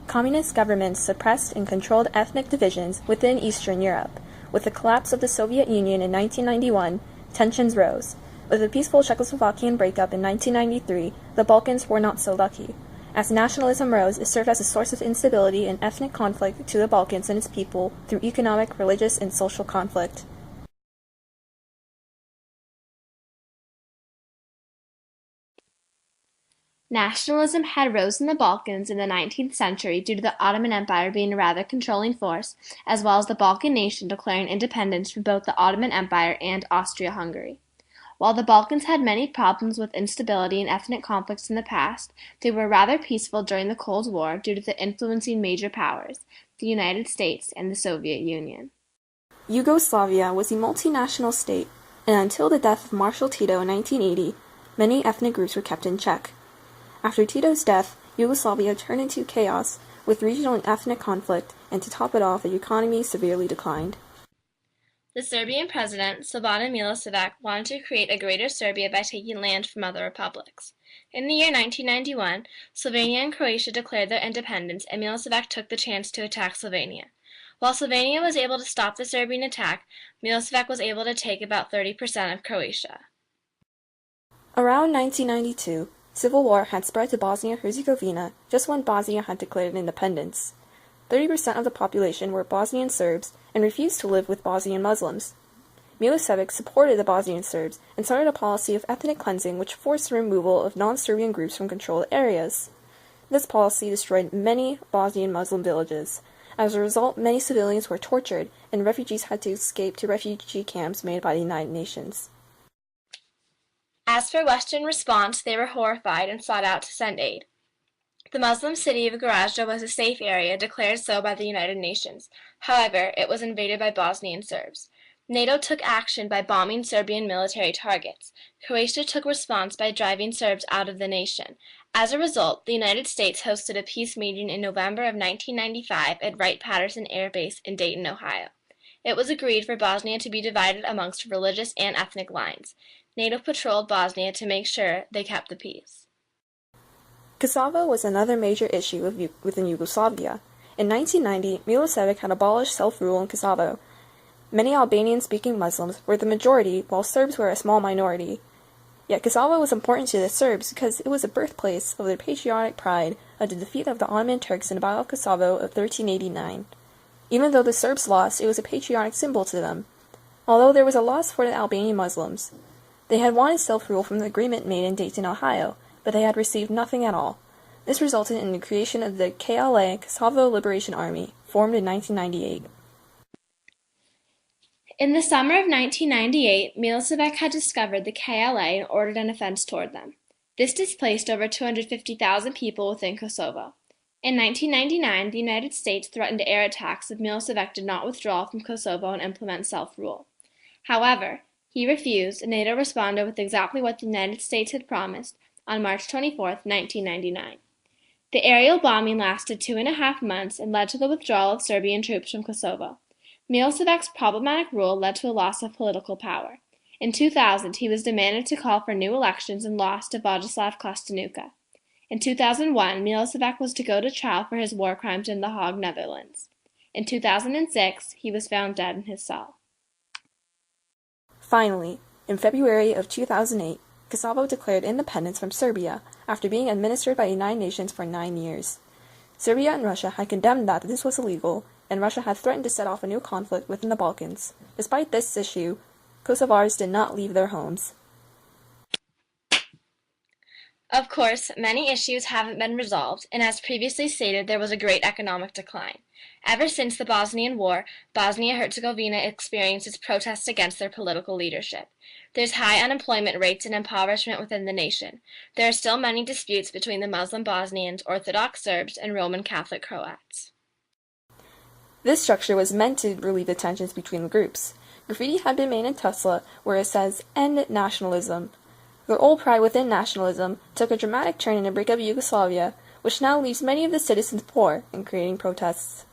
Communist governments suppressed and controlled ethnic divisions within Eastern Europe. With the collapse of the Soviet Union in 1991, tensions rose. With a peaceful Czechoslovakian breakup in 1993, the Balkans were not so lucky. As nationalism rose, it served as a source of instability and ethnic conflict to the Balkans and its people through economic, religious, and social conflict. Nationalism had rose in the Balkans in the 19th century due to the Ottoman Empire being a rather controlling force, as well as the Balkan nation declaring independence from both the Ottoman Empire and Austria-Hungary. While the Balkans had many problems with instability and ethnic conflicts in the past, they were rather peaceful during the Cold War due to the influencing major powers, the United States and the Soviet Union. Yugoslavia was a multinational state, and until the death of Marshal Tito in 1980, many ethnic groups were kept in check. After Tito's death, Yugoslavia turned into chaos, with regional and ethnic conflict, and to top it off, the economy severely declined. The Serbian president, Slobodan Milosevic, wanted to create a greater Serbia by taking land from other republics. In the year 1991, Slovenia and Croatia declared their independence, and Milosevic took the chance to attack Slovenia. While Slovenia was able to stop the Serbian attack, Milosevic was able to take about 30% of Croatia. Around 1992, civil war had spread to Bosnia-Herzegovina just when Bosnia had declared independence. 30% of the population were Bosnian Serbs and refused to live with Bosnian Muslims. Milosevic supported the Bosnian Serbs and started a policy of ethnic cleansing which forced the removal of non-Serbian groups from controlled areas. This policy destroyed many Bosnian Muslim villages. As a result, many civilians were tortured, and refugees had to escape to refugee camps made by the United Nations. As for Western response, they were horrified and sought out to send aid. The Muslim city of Gorazde was a safe area, declared so by the United Nations. However, it was invaded by Bosnian Serbs. NATO took action by bombing Serbian military targets. Croatia took response by driving Serbs out of the nation. As a result, the United States hosted a peace meeting in November of 1995 at Wright-Patterson Air Base in Dayton, Ohio. It was agreed for Bosnia to be divided amongst religious and ethnic lines. NATO patrolled Bosnia to make sure they kept the peace. Kosovo was another major issue within Yugoslavia. In 1990, Milosevic had abolished self-rule in Kosovo. Many Albanian-speaking Muslims were the majority, while Serbs were a small minority. Yet Kosovo was important to the Serbs because it was the birthplace of their patriotic pride of the defeat of the Ottoman Turks in the Battle of Kosovo of 1389. Even though the Serbs lost, it was a patriotic symbol to them. Although there was a loss for the Albanian Muslims. They had wanted self-rule from the agreement made in Dayton, Ohio, but they had received nothing at all. This resulted in the creation of the KLA, Kosovo Liberation Army, formed in 1998. In the summer of 1998, Milosevic had discovered the KLA and ordered an offense toward them. This displaced over 250,000 people within Kosovo. In 1999, the United States threatened air attacks if Milosevic did not withdraw from Kosovo and implement self-rule. However, he refused, and NATO responded with exactly what the United States had promised on March 24, 1999. The aerial bombing lasted 2.5 months and led to the withdrawal of Serbian troops from Kosovo. Milosevic's problematic rule led to a loss of political power. In 2000, he was demanded to call for new elections and lost to Vojislav Kostanuka. In 2001, Milosevic was to go to trial for his war crimes in The Hague, Netherlands. In 2006, he was found dead in his cell. Finally, in February of 2008, Kosovo declared independence from Serbia after being administered by the United Nations for 9 years. Serbia and Russia had condemned that this was illegal, and Russia had threatened to set off a new conflict within the Balkans. Despite this issue, Kosovars did not leave their homes. Of course, many issues haven't been resolved, and as previously stated, there was a great economic decline. Ever since the Bosnian War, Bosnia-Herzegovina experiences protests against their political leadership. There's high unemployment rates and impoverishment within the nation. There are still many disputes between the Muslim Bosnians, Orthodox Serbs, and Roman Catholic Croats. This structure was meant to relieve the tensions between the groups. Graffiti had been made in Tuzla where it says, "End nationalism." The old pride within nationalism took a dramatic turn in the breakup of Yugoslavia, which now leaves many of the citizens poor and creating protests.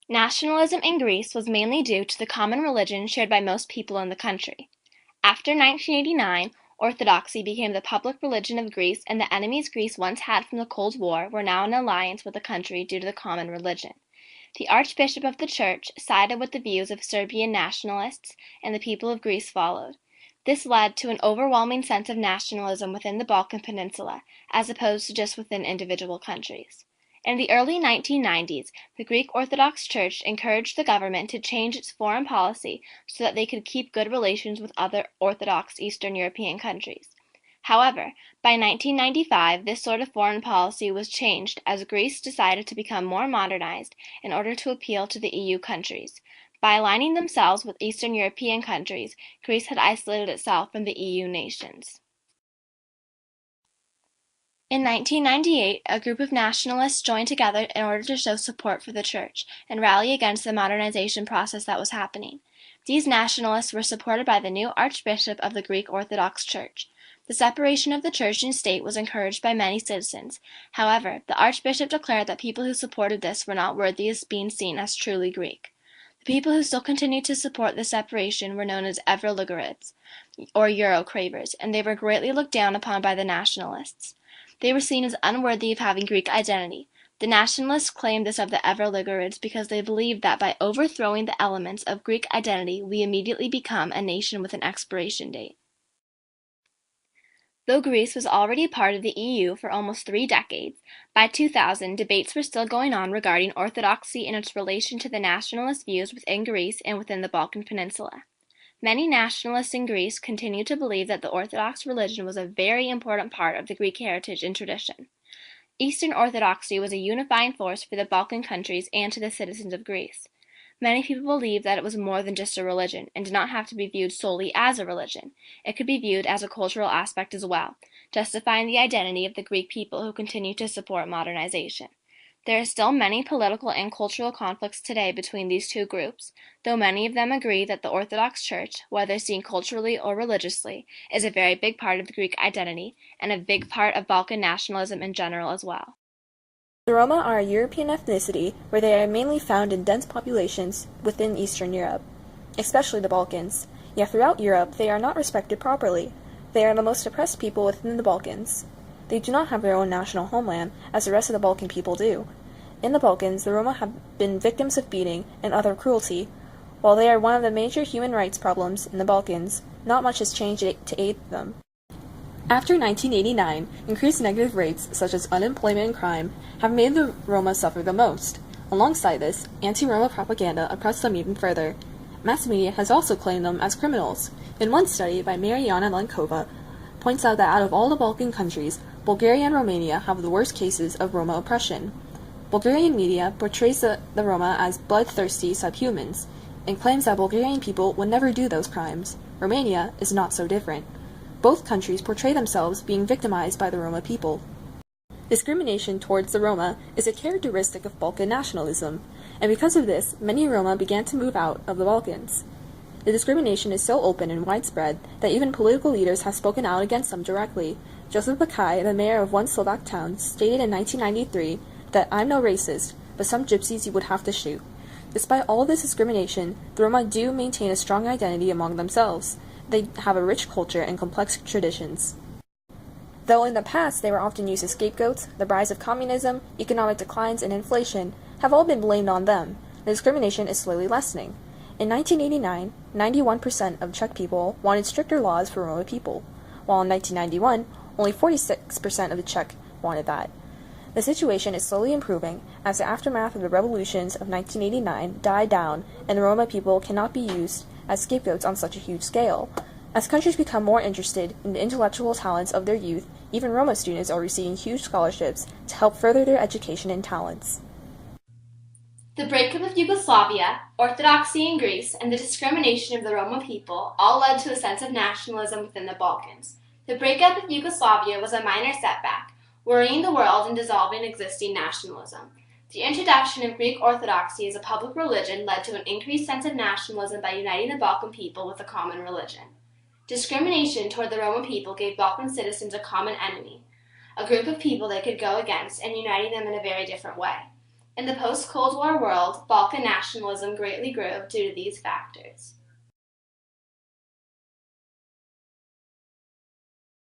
Nationalism in Greece was mainly due to the common religion shared by most people in the country. After 1989, Orthodoxy became the public religion of Greece, and the enemies Greece once had from the Cold War were now in alliance with the country due to the common religion. The Archbishop of the Church sided with the views of Serbian nationalists, and the people of Greece followed. This led to an overwhelming sense of nationalism within the Balkan Peninsula, as opposed to just within individual countries. In the early 1990s, the Greek Orthodox Church encouraged the government to change its foreign policy so that they could keep good relations with other Orthodox Eastern European countries. However, by 1995, this sort of foreign policy was changed as Greece decided to become more modernized in order to appeal to the EU countries. By aligning themselves with Eastern European countries, Greece had isolated itself from the EU nations. In 1998, a group of nationalists joined together in order to show support for the Church and rally against the modernization process that was happening. These nationalists were supported by the new Archbishop of the Greek Orthodox Church. The separation of the Church and state was encouraged by many citizens. However, the Archbishop declared that people who supported this were not worthy of being seen as truly Greek. The people who still continued to support this separation were known as İṛ쏘ᴛɪᴏ or Euro cravers, and they were greatly looked down upon by the nationalists. They were seen as unworthy of having Greek identity. The nationalists claimed this of the İṛ쏘ᴛɪᴏ because they believed that by overthrowing the elements of Greek identity, we immediately become a nation with an expiration date. Though Greece was already part of the EU for almost 3 decades, by 2000 debates were still going on regarding orthodoxy and its relation to the nationalist views within Greece and within the Balkan Peninsula. Many nationalists in Greece continue to believe that the Orthodox religion was a very important part of the Greek heritage and tradition. Eastern Orthodoxy was a unifying force for the Balkan countries and to the citizens of Greece. Many people believed that it was more than just a religion and did not have to be viewed solely as a religion. It could be viewed as a cultural aspect as well, justifying the identity of the Greek people who continue to support modernization. There are still many political and cultural conflicts today between these two groups, though many of them agree that the Orthodox Church, whether seen culturally or religiously, is a very big part of the Greek identity and a big part of Balkan nationalism in general as well. The Roma are a European ethnicity where they are mainly found in dense populations within Eastern Europe, especially the Balkans. Yet throughout Europe they are not respected properly. They are the most oppressed people within the Balkans. They do not have their own national homeland, as the rest of the Balkan people do. In the Balkans, the Roma have been victims of beating and other cruelty. While they are one of the major human rights problems in the Balkans, not much has changed to aid them. After 1989, increased negative rates such as unemployment and crime have made the Roma suffer the most. Alongside this, anti-Roma propaganda oppressed them even further. Mass media has also claimed them as criminals. In one study by Mariana Lankova, points out that out of all the Balkan countries, Bulgaria and Romania have the worst cases of Roma oppression. Bulgarian media portrays the Roma as bloodthirsty subhumans, and claims that Bulgarian people would never do those crimes. Romania is not so different. Both countries portray themselves being victimized by the Roma people. Discrimination towards the Roma is a characteristic of Balkan nationalism, and because of this, many Roma began to move out of the Balkans. The discrimination is so open and widespread that even political leaders have spoken out against them directly. Joseph Bakaj, the mayor of one Slovak town, stated in 1993 that "I'm no racist, but some gypsies you would have to shoot." Despite all this discrimination, the Roma do maintain a strong identity among themselves. They have a rich culture and complex traditions. Though in the past they were often used as scapegoats, the rise of communism, economic declines, and inflation have all been blamed on them. The discrimination is slowly lessening. In 1989, 91% of Czech people wanted stricter laws for Roma people, while in 1991, only 46% of the Czech wanted that. The situation is slowly improving as the aftermath of the revolutions of 1989 died down and the Roma people cannot be used as scapegoats on such a huge scale. As countries become more interested in the intellectual talents of their youth, even Roma students are receiving huge scholarships to help further their education and talents. The breakup of Yugoslavia, orthodoxy in Greece, and the discrimination of the Roma people all led to a sense of nationalism within the Balkans. The breakup of Yugoslavia was a minor setback, worrying the world and dissolving existing nationalism. The introduction of Greek Orthodoxy as a public religion led to an increased sense of nationalism by uniting the Balkan people with a common religion. Discrimination toward the Roma people gave Balkan citizens a common enemy, a group of people they could go against, and uniting them in a very different way. In the post-Cold War world, Balkan nationalism greatly grew due to these factors.